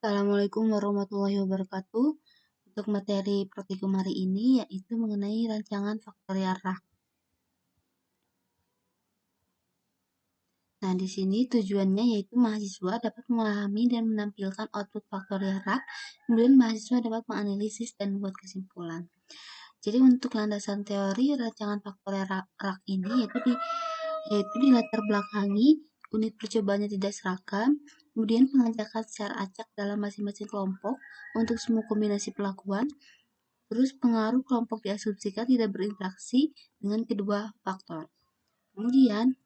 Assalamualaikum warahmatullahi wabarakatuh. Untuk materi praktikum hari ini yaitu mengenai rancangan faktorial RAK. Nah, di sini tujuannya yaitu mahasiswa dapat memahami dan menampilkan output faktorial RAK, kemudian mahasiswa dapat menganalisis dan membuat kesimpulan. Jadi untuk landasan teori rancangan faktorial RAK ini yaitu di latar belakangi unit percobaannya tidak seragam, kemudian pengajakan secara acak dalam masing-masing kelompok untuk semua kombinasi pelakuan, terus pengaruh kelompok diasumsikan tidak berinteraksi dengan kedua faktor. Kemudian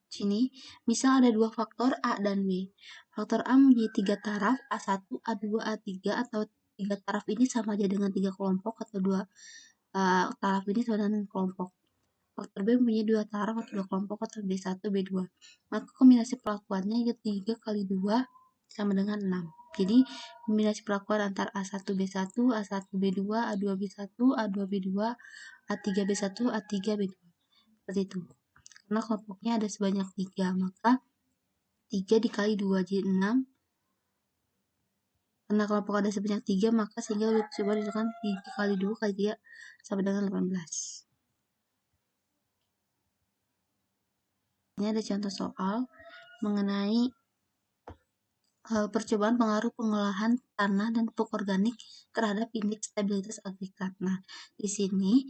sini, misal ada dua faktor A dan B. Faktor A memiliki 3 taraf, A1, A2, A3, atau 3 taraf ini sama aja dengan 3 kelompok, atau 2 taraf ini sama dengan kelompok. Faktor B mempunyai 2 taraf atau 2 kelompok, atau B1, B2. Maka kombinasi pelakuannya 3 kali 2 sama dengan 6. Jadi, kombinasi pelakuan antara A1, B1, A1, B2, A2, B1, A2, B2, A3, B1, A3, B2. Seperti itu. Karena kelompoknya ada sebanyak 3, maka 3 dikali 2 jadi 6. Karena kelompok ada sebanyak 3, maka sehingga coba dilakukan 3 kali 2 kali 3 sama dengan 18. Ini ada contoh soal mengenai percobaan pengaruh pengolahan tanah dan pupuk organik terhadap indeks stabilitas agregat. Nah, di sini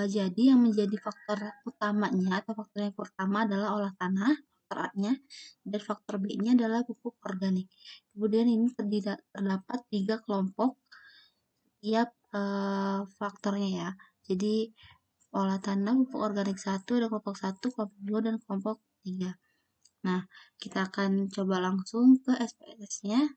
jadi yang menjadi faktor utamanya atau faktor yang pertama adalah olah tanah, faktor A-nya, dan faktor B-nya adalah pupuk organik. Kemudian ini terdapat 3 kelompok setiap faktornya ya. Jadi olah tanah, pupuk organik 1, ada kelompok 1, kelompok 2, dan kelompok 3. Nah, kita akan coba langsung ke SPSS-nya.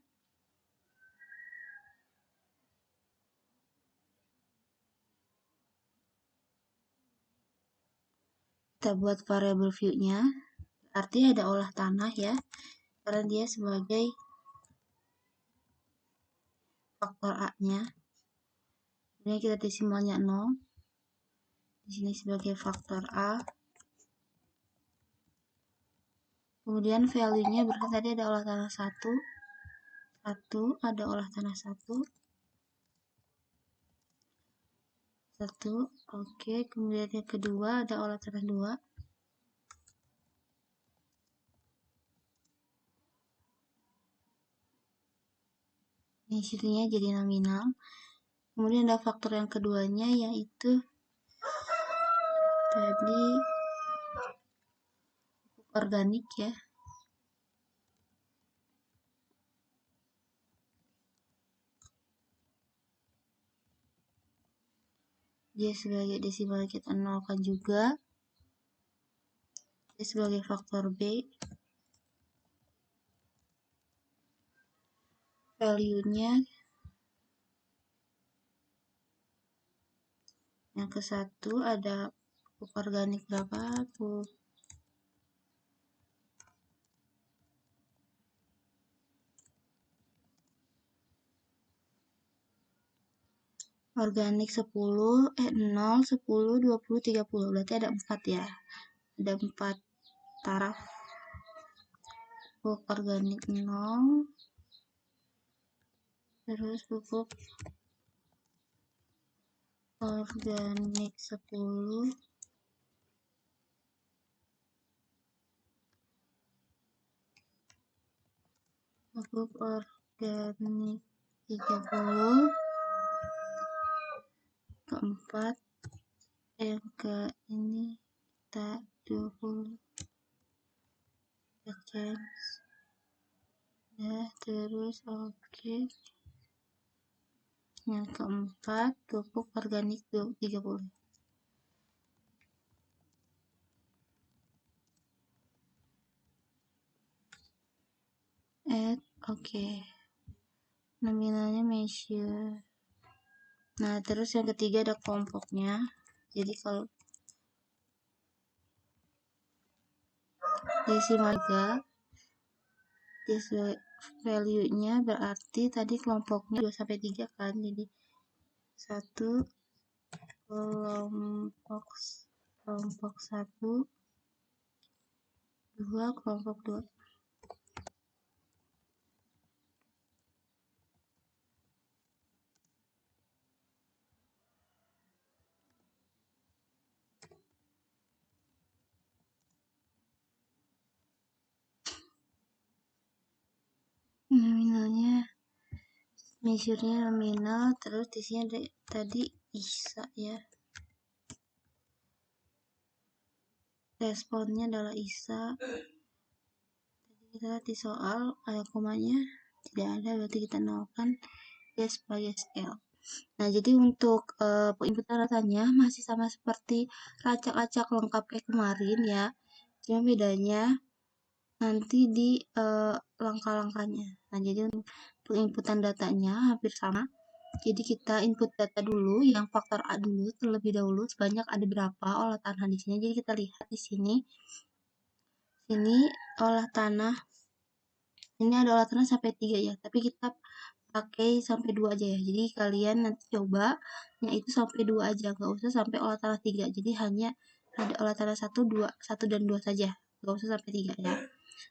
Kita buat variable view-nya, artinya ada olah tanah ya, karena dia sebagai faktor A-nya. Kemudian kita desimalnya 0. Di sini sebagai faktor A. Kemudian value-nya berarti tadi ada olah tanah 1. Ada olah tanah 1. Oke. Kemudian yang kedua ada olah tanah 2. Ini situnya jadi nominal. Kemudian ada faktor yang keduanya yaitu tadi organik ya. Dia sebagai desimal kita nolkan juga. Dia sebagai faktor B. Value-nya yang ke 1 ada pupuk organik berapa? Organik 10, 0, 10, 20, 30. Berarti ada 4 ya. Ada 4 taraf. Pupuk organik 0. Terus pupuk organik 10. Pupuk organik 30. Keempat, yang ke ini kita 20. Change. Nah, terus oke. Yang keempat, pupuk organik 30. Add, oke. Nominalnya measure. Nah, terus yang ketiga ada kelompoknya. Jadi kalau desimal 3, value-nya berarti tadi kelompoknya 2 sampai 3 kan. Jadi 1 kelompok 1, 2 kelompok 2. measure-nya nominal, terus di sini ada tadi ISA ya. Responnya adalah ISA. Tadi kita lihat di soal ada komanya tidak ada, berarti kita nolkan dia sebagai scale. Nah, jadi untuk input datanya masih sama seperti acak-acak lengkap kayak kemarin ya. Cuma bedanya nanti di langkah-langkahnya. Nah, jadi untuk inputan datanya hampir sama. Jadi kita input data dulu yang faktor A dulu terlebih dahulu sebanyak ada berapa olah tanah di sini. Jadi kita lihat di sini. Sini olah tanah. Ini ada olah tanah sampai 3 ya, tapi kita pakai sampai 2 aja ya. Jadi kalian nanti coba itu sampai 2 aja, nggak usah sampai olah tanah 3. Jadi hanya ada olah tanah 1, 2, 1 dan 2 saja. Nggak usah sampai 3 ya.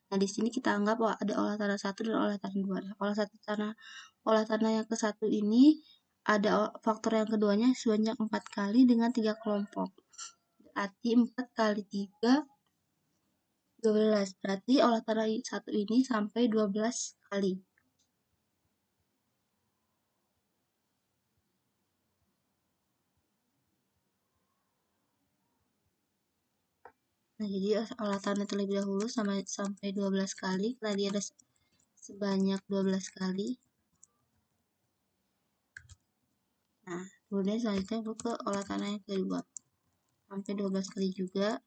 Nah, di sini kita anggap ada olah tanah 1 dan olah tanah 2. Nah, olah tanah yang ke-1 ini ada faktor yang keduanya sebanyak 4 kali dengan 3 kelompok. Berarti 4 kali 3 12. Berarti olah tanah 1 ini sampai 12 kali. Nah, jadi olah tanah terlebih dahulu sampai 12 kali, karena dia ada sebanyak 12 kali. Nah, kemudian selanjutnya ke olah tanah yang kedua. Sampai 12 kali juga.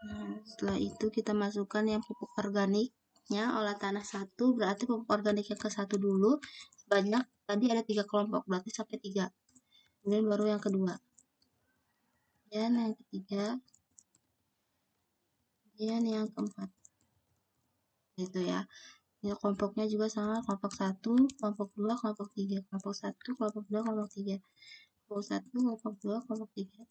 Nah, setelah itu kita masukkan yang pupuk organiknya, olah tanah 1, berarti pupuk organik yang ke-1 dulu. Sebanyak, tadi ada 3 kelompok, berarti sampai 3. Kemudian baru yang kedua. Dan yang ketiga. Kemudian yang keempat. Gitu ya. Ya, kelompoknya juga sama, kelompok 1, kelompok 2, kelompok 3, kelompok 1, kelompok 2, kelompok 3, kelompok 1, kelompok 2, kelompok 3.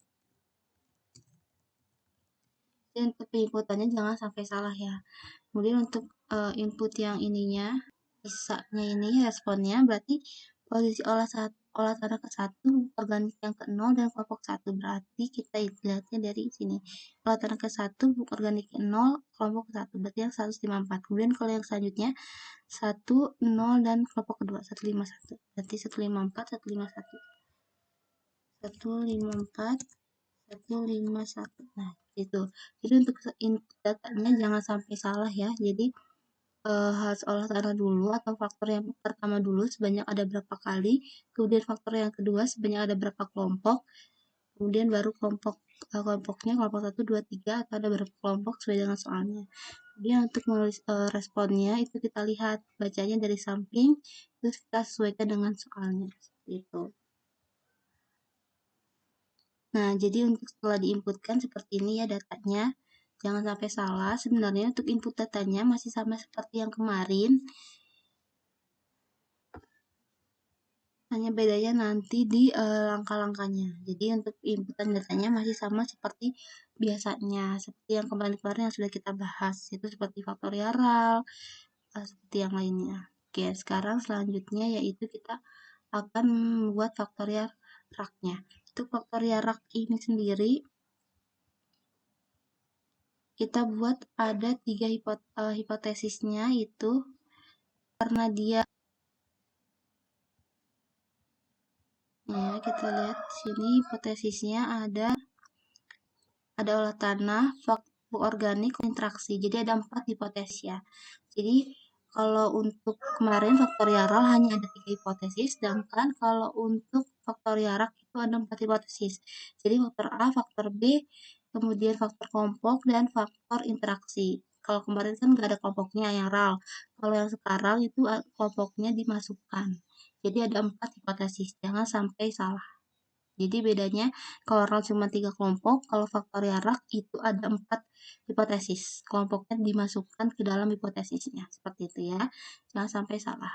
Jadi untuk inputannya jangan sampai salah ya. Kemudian untuk input yang ininya, ISA-nya ini responnya berarti posisi olah tanah ke-1 organik yang ke-0 dan kelompok 1. Berarti kita lihatnya dari sini. Olah tanah ke-1 organik 0, kelompok 1. Berarti yang 154. Kemudian kalau yang selanjutnya 1, 0 dan kelompok kedua 151. Berarti 154, 151. 154, 151. Nah, itu. Jadi untuk input datanya jangan sampai salah ya. Jadi harus olah tanah dulu atau faktor yang pertama dulu sebanyak ada berapa kali, kemudian faktor yang kedua sebanyak ada berapa kelompok, kemudian baru kelompoknya kelompok 1, 2, 3 atau ada berapa kelompok sesuai dengan soalnya. Kemudian untuk menulis responnya itu kita lihat bacanya dari samping, terus kita sesuaikan dengan soalnya gitu. Nah, jadi untuk setelah diinputkan seperti ini ya datanya, jangan sampai salah. Sebenarnya untuk input datanya masih sama seperti yang kemarin, hanya bedanya nanti di langkah-langkahnya. Jadi untuk inputan datanya masih sama seperti biasanya, seperti yang kemarin-kemarin yang sudah kita bahas, itu seperti faktorial, seperti yang lainnya. Oke, sekarang selanjutnya yaitu kita akan membuat faktorial rak-nya. Untuk faktorial rak ini sendiri, kita buat ada 3 hipotesisnya, itu karena dia ya, kita lihat sini hipotesisnya ada olah tanah, pupuk organik, interaksi. Jadi ada 4 hipotesis ya. Jadi kalau untuk kemarin faktorial hanya ada 3 hipotesis, sedangkan kalau untuk faktorial itu ada 4 hipotesis. Jadi faktor A, faktor B, kemudian faktor kelompok, dan faktor interaksi. Kalau kemarin kan nggak ada kelompoknya yang RAL. Kalau yang sekarang itu kelompoknya dimasukkan. Jadi ada 4 hipotesis, jangan sampai salah. Jadi bedanya kalau RAL cuma 3 kelompok, kalau faktorial rak itu ada 4 hipotesis. Kelompoknya dimasukkan ke dalam hipotesisnya. Seperti itu ya. Jangan sampai salah.